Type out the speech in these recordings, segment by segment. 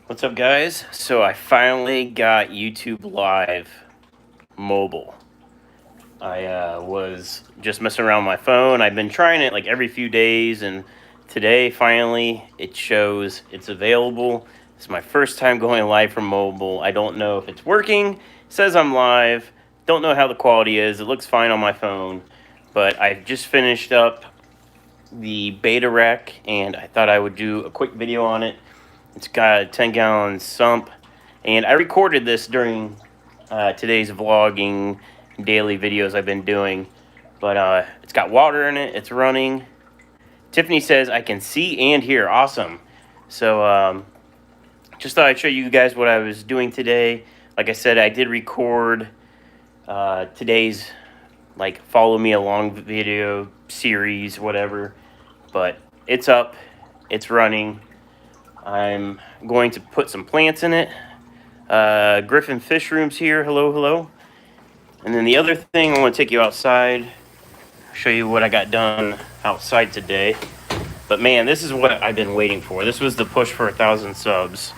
What's up, guys? So I finally got YouTube Live mobile. I was just messing around with my phone. I've been trying it like every few days, and today finally it shows it's available. It's my first time going live from mobile. I don't know if it's working. It says I'm live. Don't know how the quality is. It looks fine on my phone, but I've just finished up the beta rack, and I thought I would do a quick video on it. It's got a 10-gallon sump, and I recorded this during today's vlogging daily videos I've been doing, but it's got water in it. It's running. Tiffany says I can see and hear. Awesome. So just thought I'd show you guys what I was doing today. Like I said, I did record today's like follow me along video series, whatever, but it's up, it's running. I'm going to put some plants in it. Griffin Fish Room's here. Hello, hello. And then the other thing, I want to take you outside, show you what I got done outside today. But man, this is what I've been waiting for. This was the push for 1,000 subs.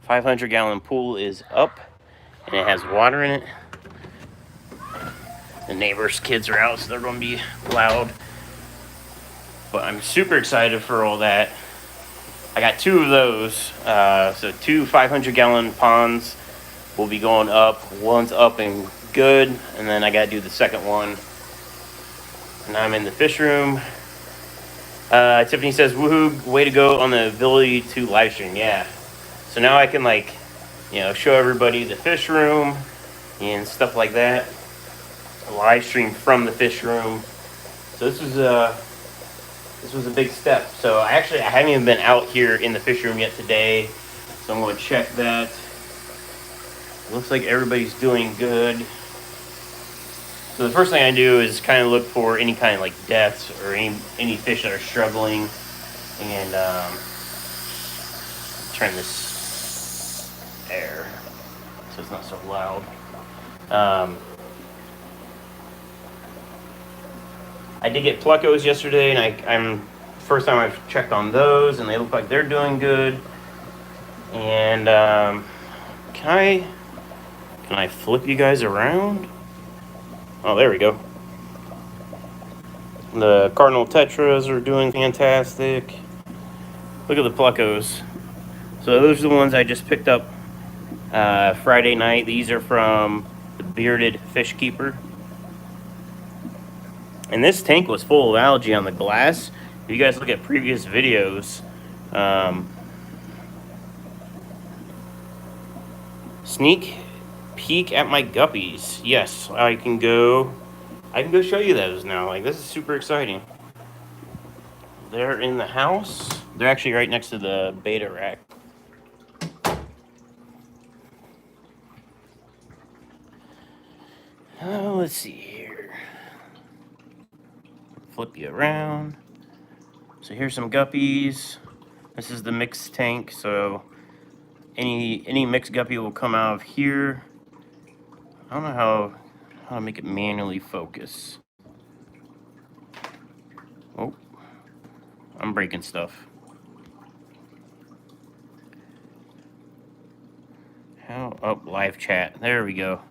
$500-gallon pool is up, and it has water in it. The neighbors' kids are out, so they're going to be loud. But I'm super excited for all that. I got two of those. So two 500-gallon ponds will be going up. One's up and good, and then I got to do the second one. And I'm in the fish room. Tiffany says, woohoo, way to go on the ability to live stream. Yeah. So now I can, like, show everybody the fish room and stuff like that. Live stream from the fish room. So this was a big step. So I haven't even been out here in the fish room yet today, so I'm going to check that. Looks like everybody's doing good. So the first thing I do is kind of look for any kind of like deaths or any fish that are struggling, and turn this air so it's not so loud. I did get plecos yesterday, and I'm first time I've checked on those, and they look like they're doing good. And can I flip you guys around? Oh, there we go. The Cardinal Tetras are doing fantastic. Look at the plecos. So those are the ones I just picked up Friday night. These are from the Bearded Fish Keeper. And this tank was full of algae on the glass. If you guys look at previous videos, sneak peek at my guppies. Yes, I can go show you those now. Like, this is super exciting. They're in the house. They're actually right next to the beta rack. Let's see here. Flip you around. So here's some guppies. This is the mixed tank, so any mixed guppy will come out of here. I don't know how to make it manually focus. Oh, I'm breaking stuff. Oh, live chat. There we go.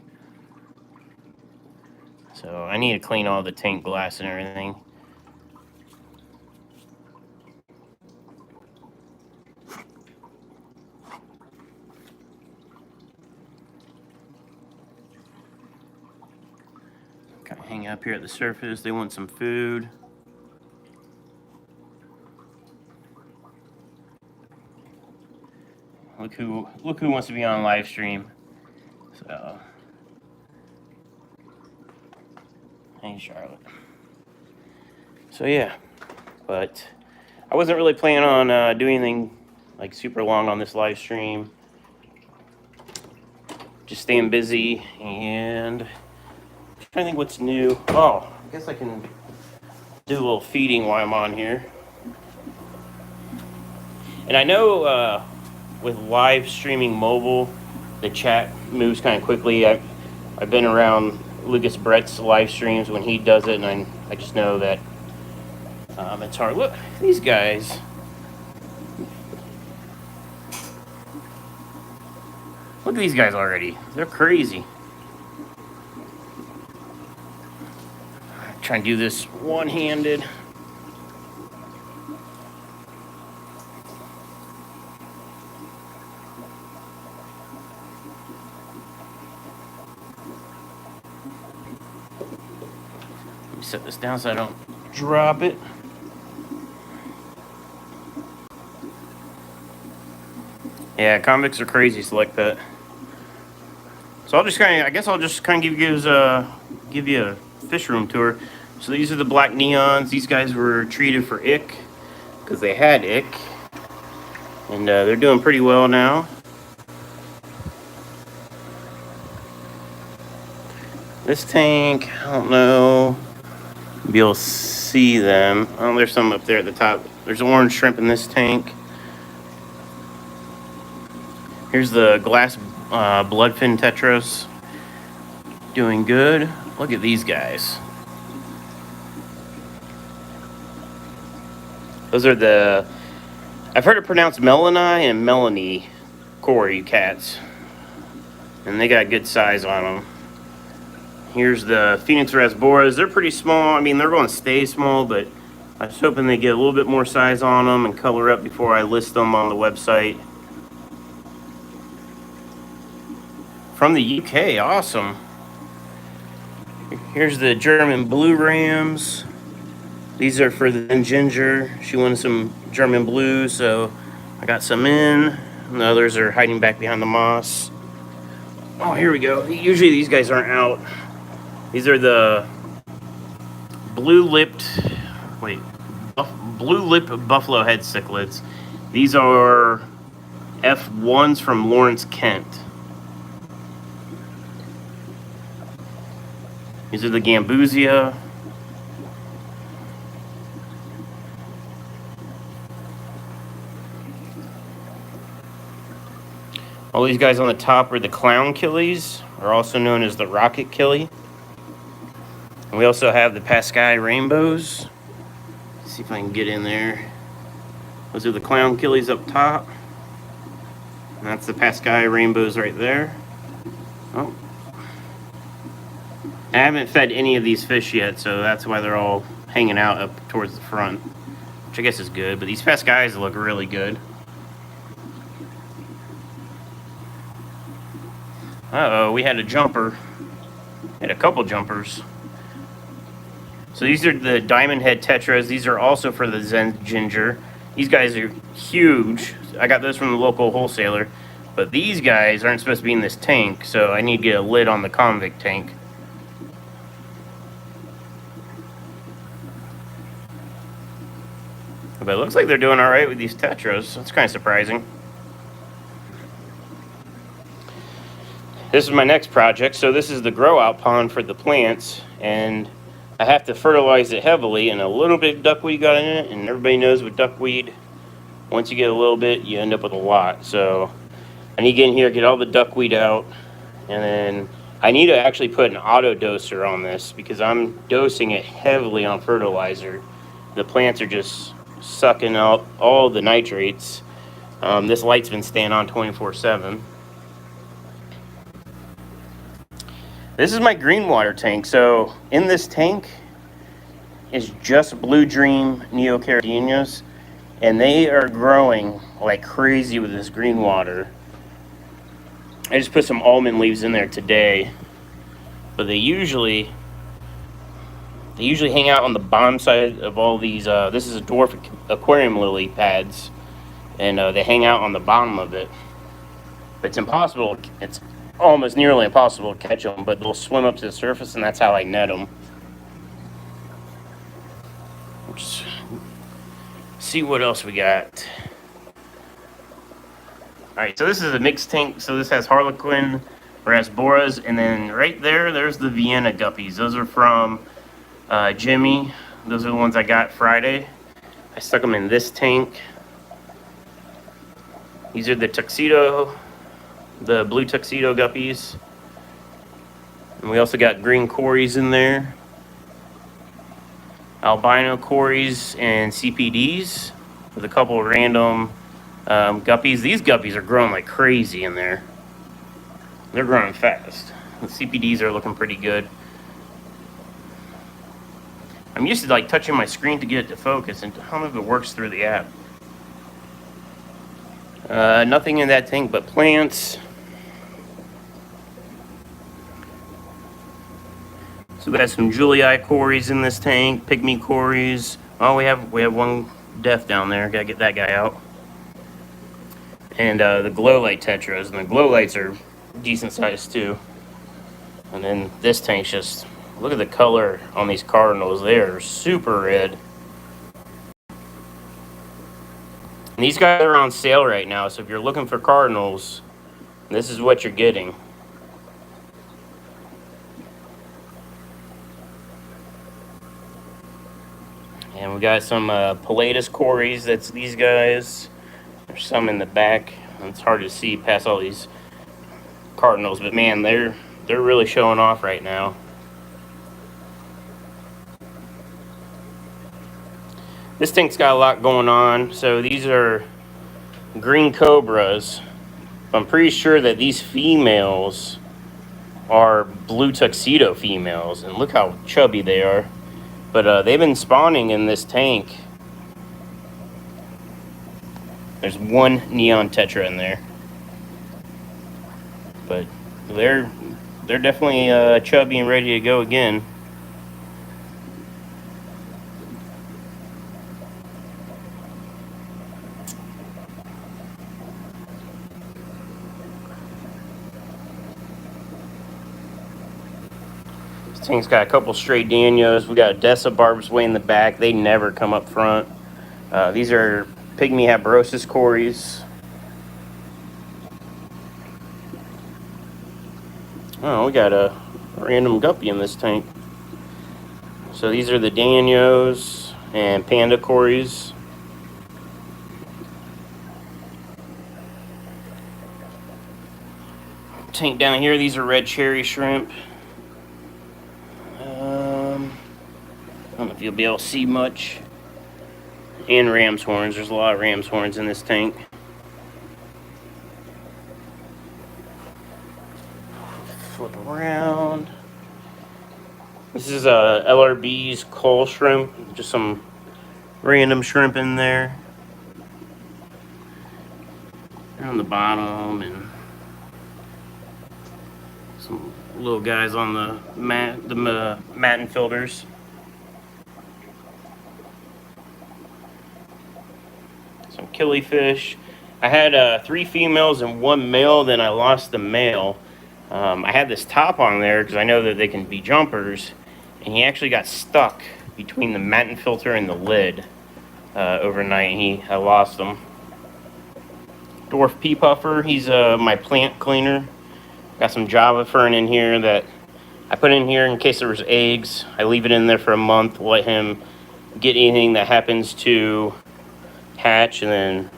So I need to clean all the tank glass and everything. Kind of hang up here at the surface. They want some food. Look who wants to be on live stream. So, hey Charlotte. So yeah, but I wasn't really planning on doing anything like super long on this live stream. Just staying busy, and I'm trying to think what's new. Oh, I guess I can do a little feeding while I'm on here. And I know with live streaming mobile, the chat moves kind of quickly. I've been around Lucas Brett's live streams when he does it, and I just know that It's hard. Look, these guys. Look at these guys already. They're crazy. Try and do this one-handed. Let me set this down so I don't drop it. Yeah, convicts are crazy like that. So I'll just kind of give you a fish room tour. So these are the black neons. These guys were treated for ick because they had ick, and they're doing pretty well now. This tank, I don't know. Maybe you'll see them. Oh, there's some up there at the top. There's orange shrimp in this tank. Here's the glass bloodfin tetras. Doing good. Look at these guys. Those are the, I've heard it pronounced Melani and Melanie Cory cats. And they got good size on them. Here's the Phoenix Rasboras. They're pretty small. I mean, they're going to stay small, but I was hoping they get a little bit more size on them and color up before I list them on the website. From the UK, awesome. Here's the German Blue Rams. These are for the Ginger. She wanted some German Blue, so I got some in. And the others are hiding back behind the moss. Oh, here we go. Usually these guys aren't out. These are the blue-lipped buffalo head cichlids. These are F1s from Lawrence, Kent. These are the Gambusia. All these guys on the top are the clown killies, or also known as the rocket killie. And we also have the Paskai rainbows. Let's see if I can get in there. Those are the clown killies up top. And that's the Paskai rainbows right there. Oh. I haven't fed any of these fish yet, so that's why they're all hanging out up towards the front, which I guess is good. But these Paskais look really good. Uh-oh, we had a jumper. Had a couple jumpers. So these are the diamond head tetras. These are also for the Zen Ginger. These guys are huge. I got those from the local wholesaler. But these guys aren't supposed to be in this tank, so I need to get a lid on the convict tank. But it looks like they're doing all right with these tetras. That's kind of surprising. This is my next project. So this is the grow out pond for the plants, and I have to fertilize it heavily, and a little bit of duckweed got in it, and everybody knows with duckweed, once you get a little bit, you end up with a lot. So I need to get in here, get all the duckweed out, and then I need to actually put an auto doser on this because I'm dosing it heavily on fertilizer. The plants are just sucking out all the nitrates. This light's been staying on 24/7. This is my green water tank. So in this tank is just Blue Dream neocaridinias, and they are growing like crazy with this green water. I just put some almond leaves in there today, but they usually hang out on the bottom side of all these. This is a dwarf aquarium lily pads, and they hang out on the bottom of it. But it's impossible. It's almost nearly impossible to catch them, but they'll swim up to the surface, and that's how I net them. Let's see what else we got. All right, so this is a mixed tank. So this has Harlequin, Rasboras, and then right there's the Vienna guppies. Those are from Jimmy. Those are the ones I got Friday. I stuck them in this tank. These are the tuxedo, the blue tuxedo guppies. And we also got green Corys in there. albino cories and CPDs with a couple of random guppies. These guppies are growing like crazy in there. They're growing fast. The CPDs are looking pretty good. I'm used to like touching my screen to get it to focus, and I don't know if it works through the app. Nothing in that tank but plants. So we got some Julii cories in this tank, pygmy cories. Oh, we have one death down there. Gotta get that guy out. And the glow light tetras, and the glow lights are decent size too. And then this tank's just, look at the color on these cardinals. They are super red. And these guys are on sale right now, so if you're looking for cardinals, this is what you're getting. And we got some Pilatus cories. That's these guys. There's some in the back. It's hard to see past all these cardinals, but man, they're really showing off right now. This tank's got a lot going on. So these are green cobras. I'm pretty sure that these females are blue tuxedo females, and look how chubby they are. But they've been spawning in this tank. There's one neon tetra in there, but they're definitely chubby and ready to go again. This thing's got a couple straight Danios. We got Dessa barbs way in the back. They never come up front. These are pygmy habrosis cories. Oh, we got a random guppy in this tank. So these are the Danios and panda cories. Tank down here, these are red cherry shrimp. I don't know if you'll be able to see much. And ram's horns. There's a lot of ram's horns in this tank. Flip around. This is LRB's coal shrimp. Just some random shrimp in there. On the bottom, and some little guys on the matin filters. Some killifish. I had 3 females and 1 male, then I lost the male. I had this top on there because I know that they can be jumpers, and he actually got stuck between the matin filter and the lid overnight, and I lost him. Dwarf pea puffer, he's my plant cleaner. Got some Java fern in here that I put in here in case there was eggs. I leave it in there for a month, let him get anything that happens to hatch, and then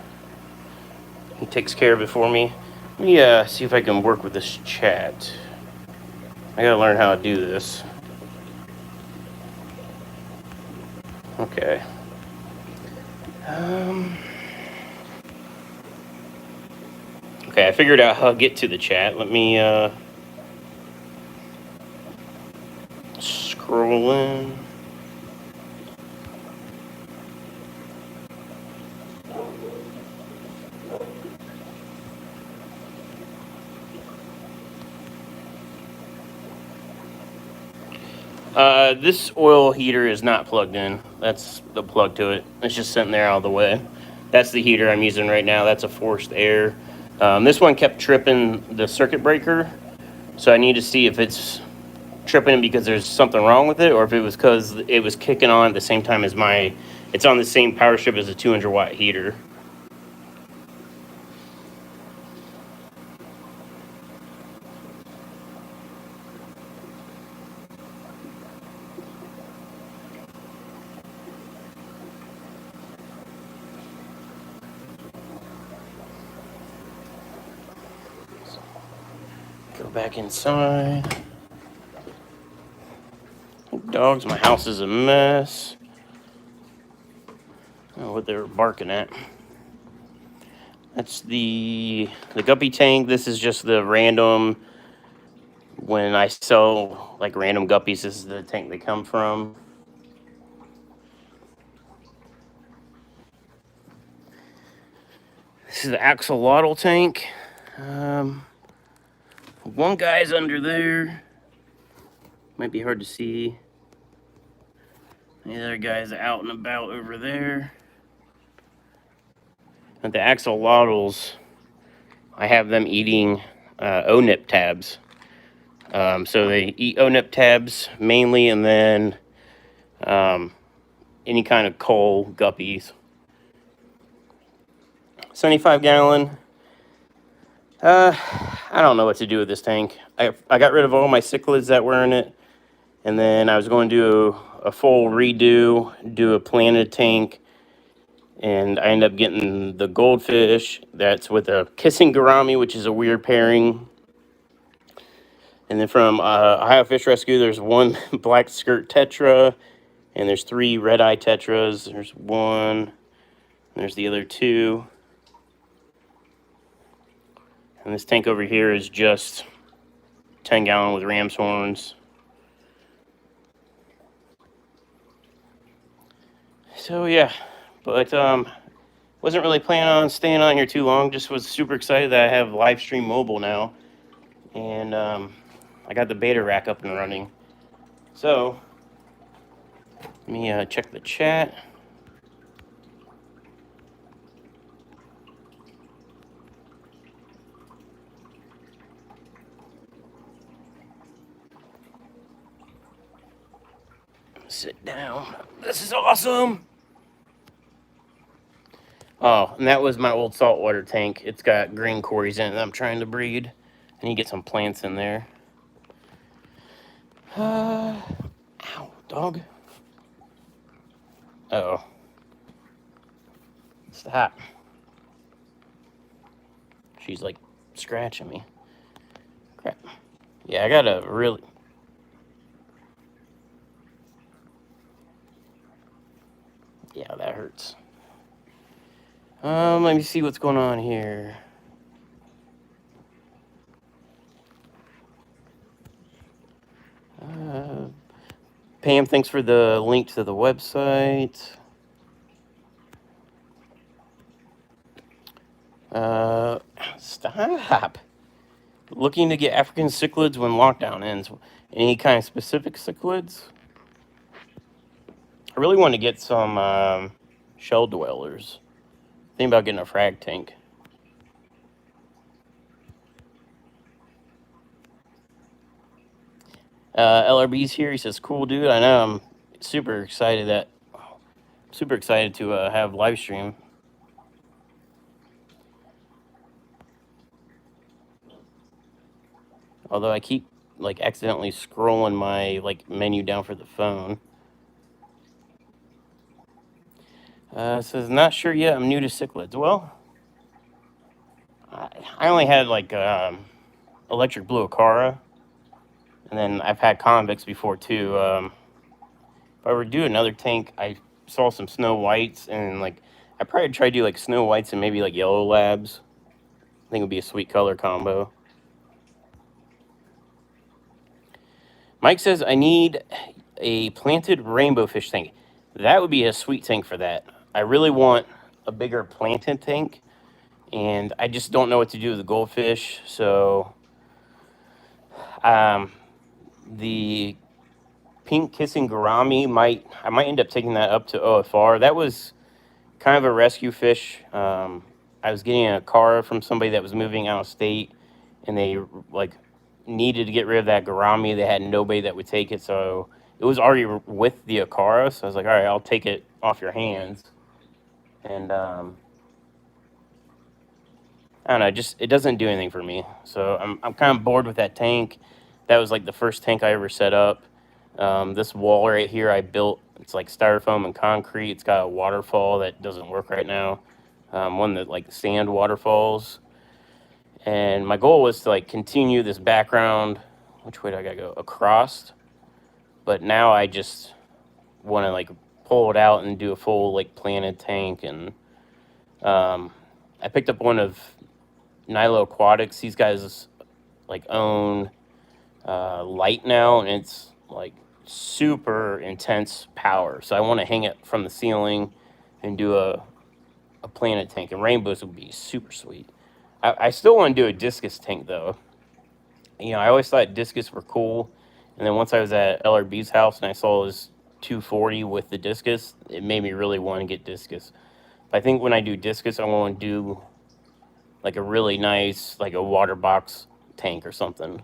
he takes care of it for me. Let me see if I can work with this chat. I gotta learn how to do this. Okay. Okay, I figured out how to get to the chat. Let me scroll in. This oil heater is not plugged in. That's the plug to it. It's just sitting there out of the way. That's the heater I'm using right now. That's a forced air. This one kept tripping the circuit breaker, so I need to see if it's tripping because there's something wrong with it, or if it was because it was kicking on at the same time as it's on the same power strip as a 200-watt heater. Go back inside. Dogs, my house is a mess. Oh, what they're barking at. That's the guppy tank. This is just the random. When I sell like random guppies, this is the tank they come from. This is the axolotl tank. One guy's under there. Might be hard to see. The other guy's out and about over there. And the axolotls, I have them eating ONIP tabs. So they eat ONIP tabs mainly, and then any kind of coal guppies. 75 gallon. I don't know what to do with this tank. I got rid of all my cichlids that were in it, and then I was going to do a full redo, do a planted tank, and I ended up getting the goldfish that's with a kissing gourami, which is a weird pairing. And then from Ohio Fish Rescue, there's one black skirt tetra, and there's 3 red eye tetras. There's one, and there's the other 2. And this tank over here is just 10 gallon with ram's horns. So yeah, but wasn't really planning on staying on here too long. Just was super excited that I have livestream mobile now, and I got the beta rack up and running. So let me check the chat. Sit down. This is awesome. Oh, and that was my old saltwater tank. It's got green cories in it that I'm trying to breed. I need to get some plants in there. Ow, dog. Uh-oh. Stop. She's like scratching me. Crap. Yeah, I gotta really... Yeah, that hurts. Let me see what's going on here. Pam, thanks for the link to the website. Stop. Looking to get African cichlids when lockdown ends. Any kind of specific cichlids? I really want to get some shell dwellers. Think about getting a frag tank. LRB's here. He says, "Cool, dude. I know. I'm super excited to have live stream." Although I keep like accidentally scrolling my like menu down for the phone. Says, "Not sure yet. I'm new to cichlids." Well, I only had like electric blue acara, and then I've had convicts before too. If I were to do another tank, I saw some snow whites, and like I probably try to do like snow whites and maybe like yellow labs. I think it would be a sweet color combo. Mike says, "I need a planted rainbow fish tank." That would be a sweet tank for that. I really want a bigger planted tank, and I just don't know what to do with the goldfish. So the pink kissing gourami I might end up taking that up to OFR. That was kind of a rescue fish. I was getting a car from somebody that was moving out of state, and they like needed to get rid of that gourami. They had nobody that would take it, so it was already with the Akara. So I was like, all right, I'll take it off your hands. And I don't know, just it doesn't do anything for me. So I'm kind of bored with that tank. That was like the first tank I ever set up. This wall right here I built, it's like styrofoam and concrete. It's got a waterfall that doesn't work right now. One that like sand waterfalls. And my goal was to like continue this background. Which way do I gotta go? Across. But now I just want to like pull it out and do a full like planted tank. And I picked up one of Nilo Aquatics. These guys like own light now, and it's like super intense power. So I want to hang it from the ceiling and do a planted tank. And rainbows would be super sweet. I still want to do a discus tank though. You know, I always thought discus were cool, and then once I was at LRB's house and I saw his 240 with the discus, it made me really want to get discus. I think when I do discus, I want to do like a really nice, like a water box tank or something.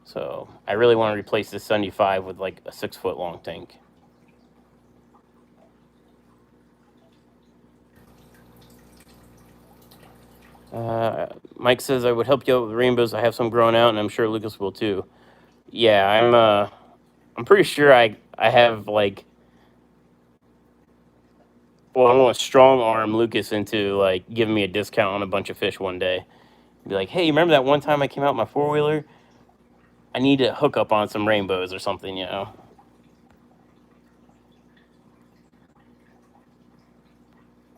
So I really want to replace this 75 with like a 6-foot long tank. Mike says I would help you out with rainbows. I have some growing out, and I'm sure Lucas will too. Yeah, I'm pretty sure I have like, well, I'm gonna strong arm Lucas into like giving me a discount on a bunch of fish one day. Be like, hey, remember that one time I came out in my 4-wheeler? I need to hook up on some rainbows or something, you know.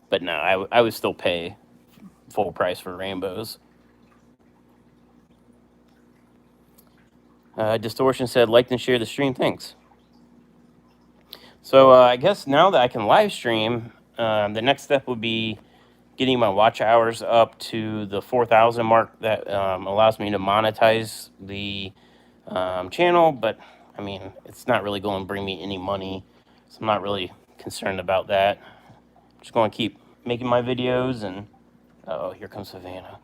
But no, I would still pay full price for rainbows. Distortion said, like and share the stream. Thanks. So I guess now that I can live stream, the next step would be getting my watch hours up to the 4,000 mark. That allows me to monetize the channel. But I mean, it's not really going to bring me any money, so I'm not really concerned about that. I'm just going to keep making my videos. And oh, here comes Savannah.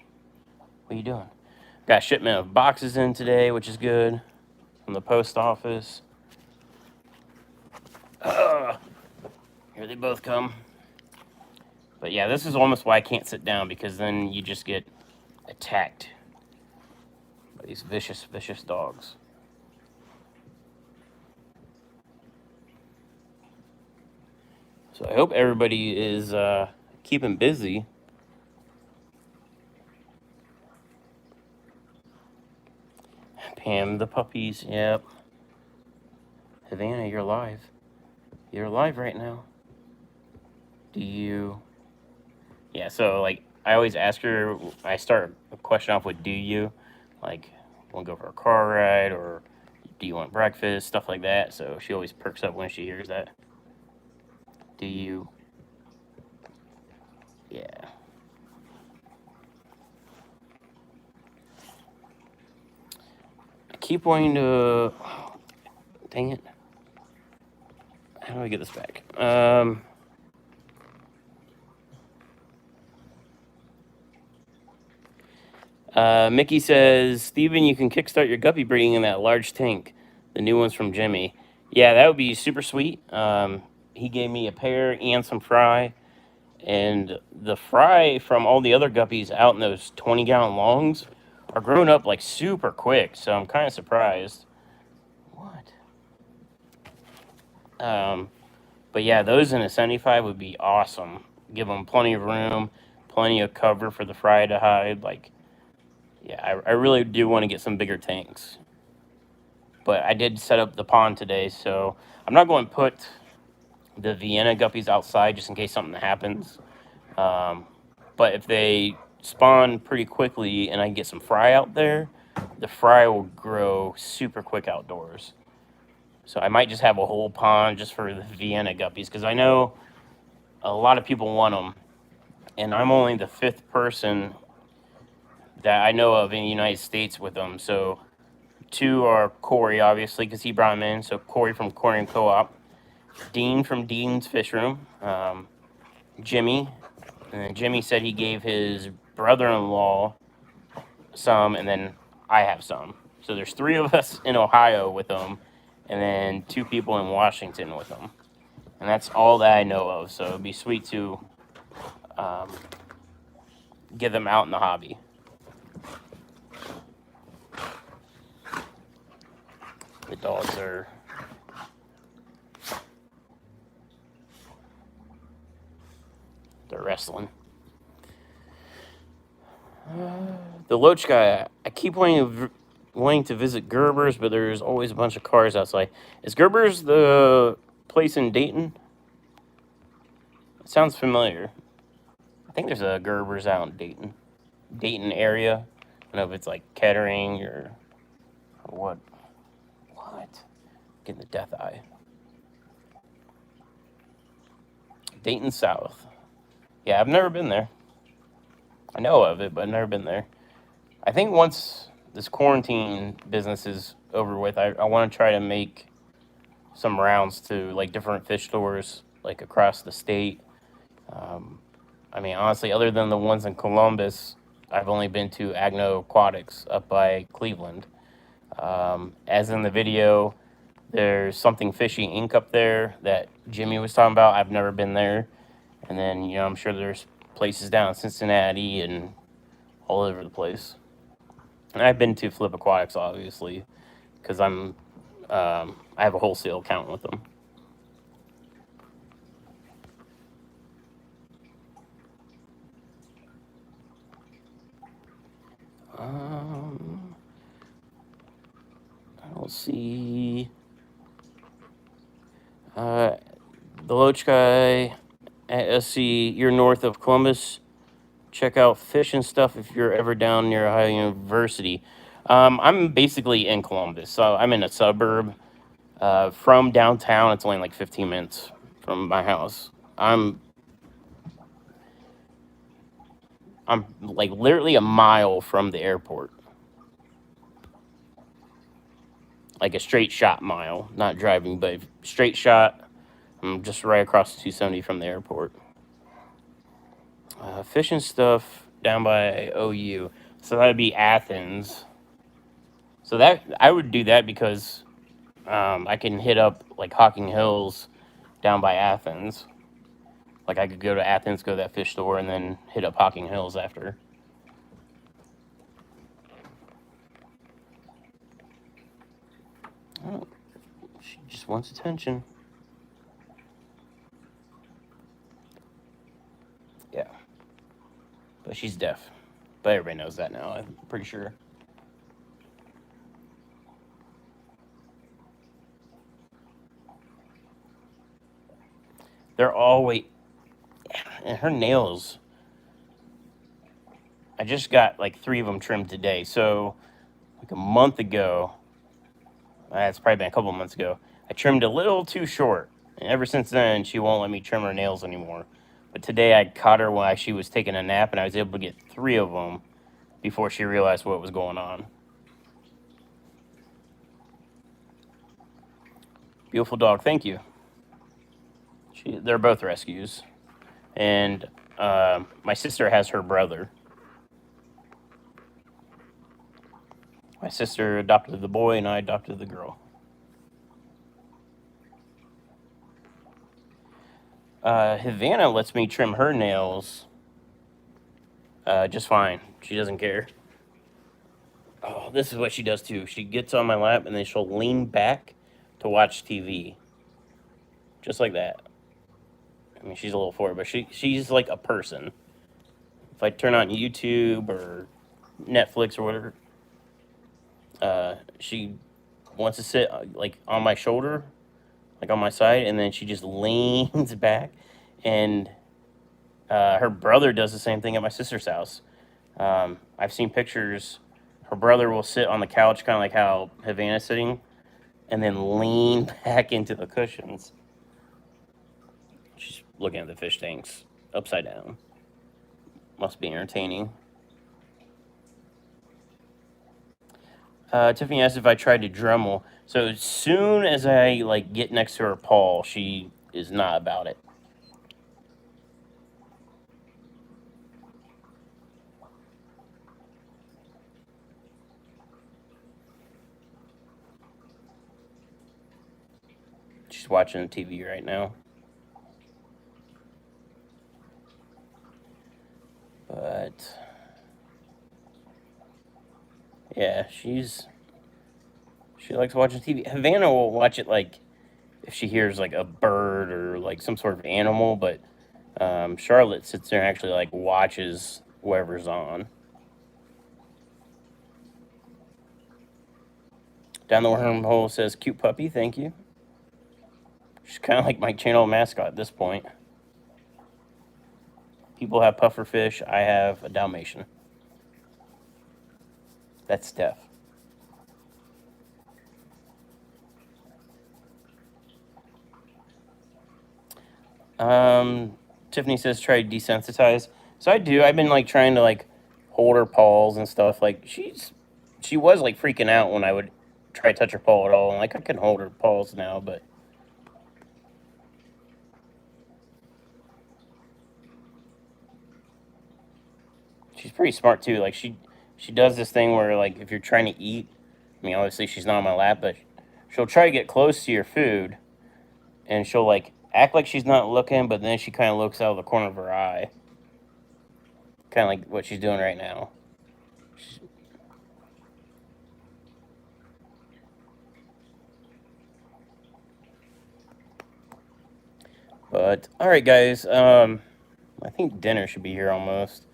What are you doing? Got a shipment of boxes in today, which is good, from the post office. Here they both come. But yeah, this is almost why I can't sit down, because then you just get attacked by these vicious, vicious dogs. So I hope everybody is keeping busy. Pam, the puppies, yep. Havana, you're live. You're live right now. Do you... Yeah, so, like, I always ask her, I start a question off with, do you? Like, want to go for a car ride, or do you want breakfast, stuff like that. So she always perks up when she hears that. Do you? Yeah. I keep wanting to... Dang it. How do I get this back? Mickey says, Steven, you can kickstart your guppy breeding in that large tank. The new one's from Jimmy. Yeah, that would be super sweet. He gave me a pair and some fry. And the fry from all the other guppies out in those 20-gallon longs are growing up like super quick. So I'm kind of surprised. What? But yeah, those in a 75 would be awesome. Give them plenty of room, plenty of cover for the fry to hide. Like, yeah, I really do want to get some bigger tanks. But I did set up the pond today, so I'm not going to put the Vienna guppies outside just in case something happens. But if they spawn pretty quickly and I can get some fry out there, the fry will grow super quick outdoors. So I might just have a whole pond just for the Vienna guppies, because I know a lot of people want them. And I'm only the 5th person that I know of in the United States with them. So 2 are Corey, obviously, because he brought them in. So Corey from Corey and Co-op. Dean from Dean's Fish Room. Jimmy. And then Jimmy said he gave his brother-in-law some, and then I have some. So there's 3 of us in Ohio with them, and then 2 people in Washington with them. And that's all that I know of. So it'd be sweet to get them out in the hobby. The dogs are... They're wrestling. The Loach guy, I keep wanting to visit Gerber's, but there's always a bunch of cars outside. Is Gerber's the place in Dayton? It sounds familiar. I think there's a Gerber's out in Dayton area. I don't know if it's like Kettering or what. What? Getting the death eye. Dayton South. Yeah, I've never been there. I know of it, but I've never been there. I think once this quarantine business is over with, I want to try to make some rounds to like different fish stores like across the state. I mean, honestly, other than the ones in Columbus, I've only been to Agno Aquatics up by Cleveland. As in the video, there's something fishy Inc. up there that Jimmy was talking about. I've never been there. And then, you know, I'm sure there's places down in Cincinnati and all over the place. And I've been to Flip Aquatics, obviously, because I have a wholesale account with them. I don't see the Loach guy at SC. You're north of Columbus. Check out Fish and Stuff if you're ever down near Ohio University. I'm basically in Columbus, so I'm in a suburb. From downtown, it's only like 15 minutes from my house. I'm like literally a mile from the airport. Like a straight shot mile, not driving, but straight shot. I'm just right across 270 from the airport. Fish and Stuff down by OU. So that'd be Athens. So that I would do that because I can hit up like Hocking Hills down by Athens. Like I could go to Athens, go to that fish store, and then hit up Hocking Hills after. Oh, she just wants attention. Yeah. But she's deaf. But everybody knows that now, I'm pretty sure. They're always... And her nails... I just got like 3 of them trimmed today. So, like a month ago... It's probably been a couple of months ago. I trimmed a little too short. And ever since then, she won't let me trim her nails anymore. But today I caught her while she was taking a nap, and I was able to get 3 of them before she realized what was going on. Beautiful dog, thank you. They're both rescues. And my sister has her brother. My sister adopted the boy, and I adopted the girl. Havana lets me trim her nails just fine. She doesn't care. Oh, this is what she does too. She gets on my lap, and then she'll lean back to watch TV. Just like that. I mean, she's a little forward, but she's like a person. If I turn on YouTube or Netflix or whatever, she wants to sit like on my shoulder, like on my side, and then she just leans back. And her brother does the same thing at my sister's house. I've seen pictures. Her brother will sit on the couch, kind of like how Havana's sitting, and then lean back into the cushions. She's looking at the fish tanks upside down. Must be entertaining. Tiffany asked if I tried to Dremel. So as soon as I like get next to her paw, she is not about it. She's watching the TV right now. But yeah, she likes watching TV. Havana will watch it like if she hears like a bird or like some sort of animal, but Charlotte sits there and actually like watches whatever's on. Down the wormhole says cute puppy, thank you. She's kind of like my channel mascot at this point. People have pufferfish. I have a Dalmatian. That's Steph. Tiffany says try to desensitize. So I do. I've been like trying to like hold her paws and stuff. Like she was like freaking out when I would try to touch her paw at all. And like I can hold her paws now, but she's pretty smart too. Like she does this thing where like if you're trying to eat, I mean obviously she's not on my lap, but she'll try to get close to your food, and she'll like act like she's not looking, but then she kind of looks out of the corner of her eye, kind of like what she's doing right now. But all right, guys. I think dinner should be here almost.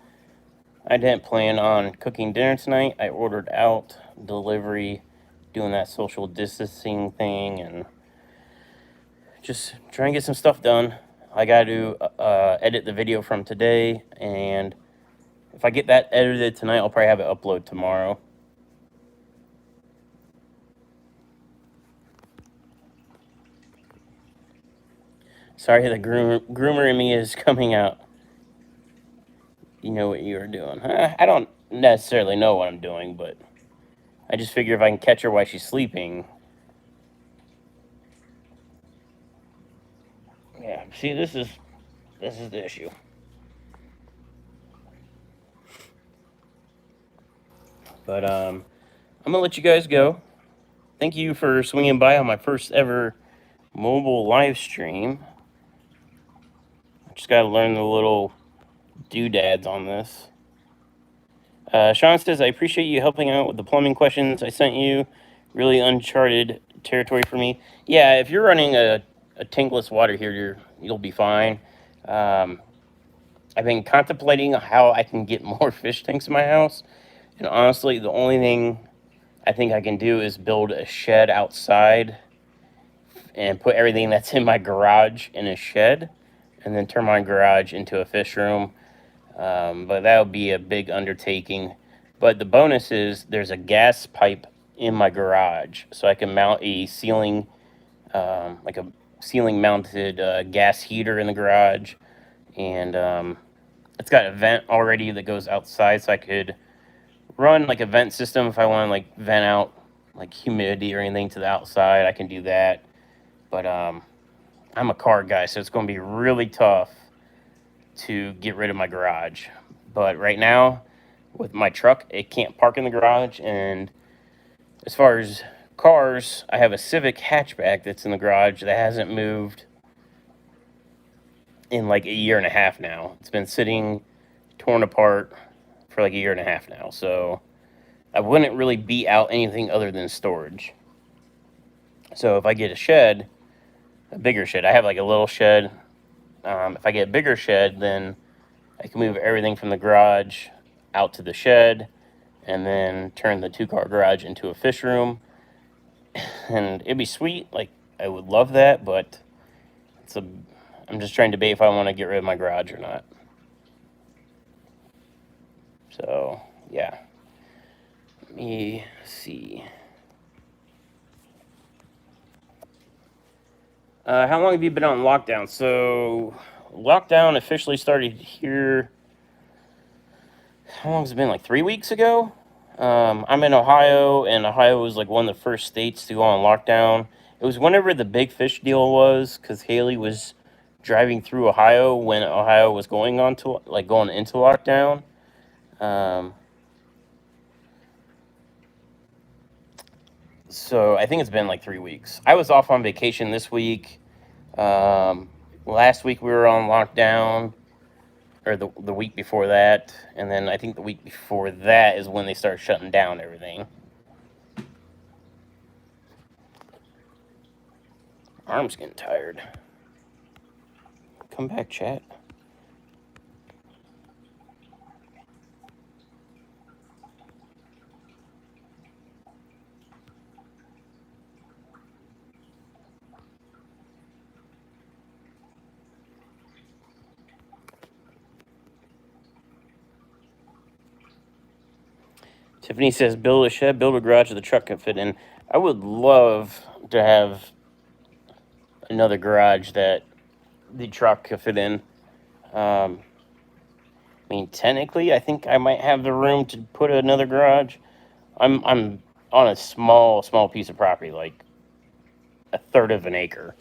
I didn't plan on cooking dinner tonight. I ordered out delivery, doing that social distancing thing, and just trying to get some stuff done. I got to edit the video from today, and if I get that edited tonight, I'll probably have it upload tomorrow. Sorry, the groomer in me is coming out. You know what you are doing. I don't necessarily know what I'm doing, but I just figure if I can catch her while she's sleeping. Yeah, see, this is the issue. But I'm gonna let you guys go. Thank you for swinging by on my first ever mobile live stream. I just gotta learn the little doodads on this. Sean says, I appreciate you helping out with the plumbing questions I sent you. Really uncharted territory for me. Yeah, if you're running a tankless water heater, you'll be fine. I've been contemplating how I can get more fish tanks in my house. And honestly, the only thing I think I can do is build a shed outside and put everything that's in my garage in a shed and then turn my garage into a fish room. But that would be a big undertaking. But the bonus is there's a gas pipe in my garage, so I can mount a ceiling, like a ceiling mounted gas heater in the garage. And it's got a vent already that goes outside, so I could run like a vent system if I want to like vent out like humidity or anything to the outside. I can do that. But I'm a car guy, so it's going to be really tough to get rid of my garage. But right now, with my truck, it can't park in the garage. And as far as cars, I have a Civic hatchback that's in the garage that hasn't moved in like a year and a half now. It's been sitting torn apart for like a year and a half now. So I wouldn't really be out anything other than storage. So if I get a shed, a bigger shed, I have like a little shed. If I get a bigger shed, then I can move everything from the garage out to the shed and then turn the 2-car garage into a fish room. And it'd be sweet. Like, I would love that, but I'm just trying to debate if I want to get rid of my garage or not. So, yeah. Let me see. How long have you been on lockdown? So, lockdown officially started here. How long has it been? Like 3 weeks ago? I'm in Ohio, and Ohio was like one of the first states to go on lockdown. It was whenever the big fish deal was, because Haley was driving through Ohio when Ohio was going on to like going into lockdown. Um, so I think it's been like 3 weeks. I was off on vacation this week. Last week we were on lockdown, or the week before that, and then I think the week before that is when they started shutting down everything. Arm's getting tired. Come back, chat. Tiffany says, build a shed, build a garage that the truck can fit in. I would love to have another garage that the truck could fit in. I mean, technically, I think I might have the room to put another garage. I'm on a small piece of property, like a third of an acre,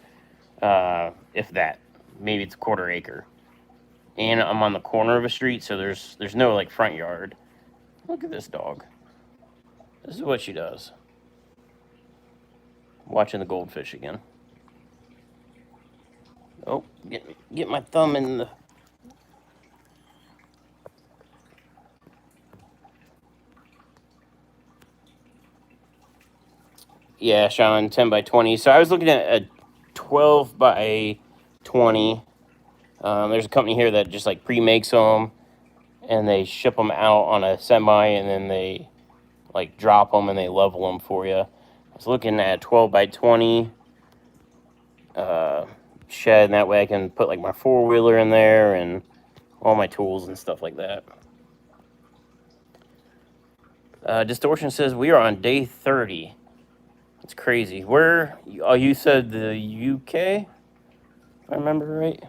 if that. Maybe it's a quarter acre. And I'm on the corner of a street, so there's no like front yard. Look at this dog. This is what she does. Watching the goldfish again. Oh, get my thumb in the. Yeah, Sean, 10 by 20. So I was looking at a 12 by 20. There's a company here that just like pre-makes them, and they ship them out on a semi, and then they like drop them and they level them for you. I was looking at 12 by 20 shed, and that way I can put like my four-wheeler in there and all my tools and stuff like that. Distortion says we are on day 30. It's crazy. Where? Oh, you said the UK, if I remember right.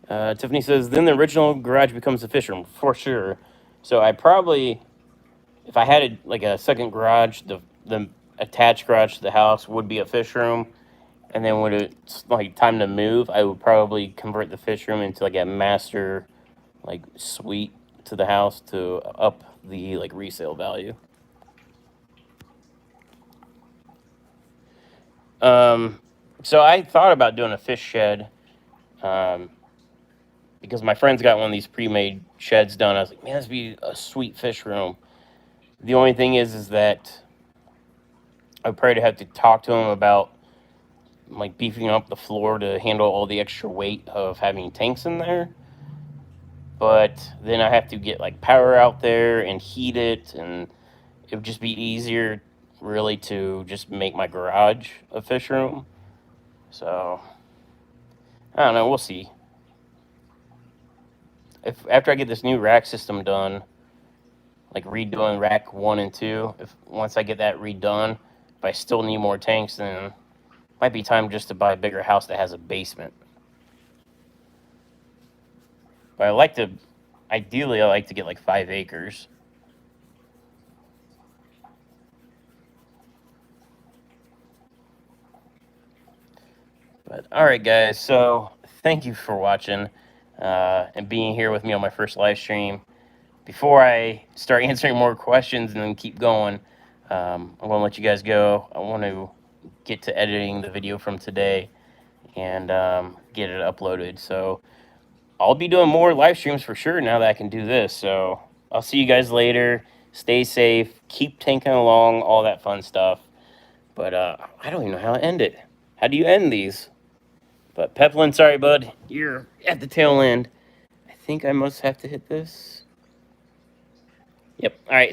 Tiffany says, then the original garage becomes a fish room, for sure. So I probably, if I had like a second garage, the attached garage to the house would be a fish room. And then when it's like time to move, I would probably convert the fish room into like a master like suite to the house to up the like resale value. So I thought about doing a fish shed. Because my friend's got one of these pre-made sheds done. I was like, man, this would be a sweet fish room. The only thing is that I would probably have to talk to him about like beefing up the floor to handle all the extra weight of having tanks in there. But then I have to get like power out there and heat it, and it would just be easier really to just make my garage a fish room. So I don't know, we'll see. If after I get this new rack system done, like redoing rack 1 and 2, once I get that redone, if I still need more tanks, then it might be time just to buy a bigger house that has a basement. But ideally I like to get like 5 acres. But all right, guys, so thank you for watching and being here with me on my first live stream. Before I start answering more questions and then keep going, I'm going to let you guys go. I want to get to editing the video from today and get it uploaded. So I'll be doing more live streams for sure now that I can do this. So I'll see you guys later. Stay safe. Keep tanking along, all that fun stuff. But I don't even know how to end it. How do you end these? But Peplin, sorry, bud. You're at the tail end. I think I must have to hit this. Yep. All right.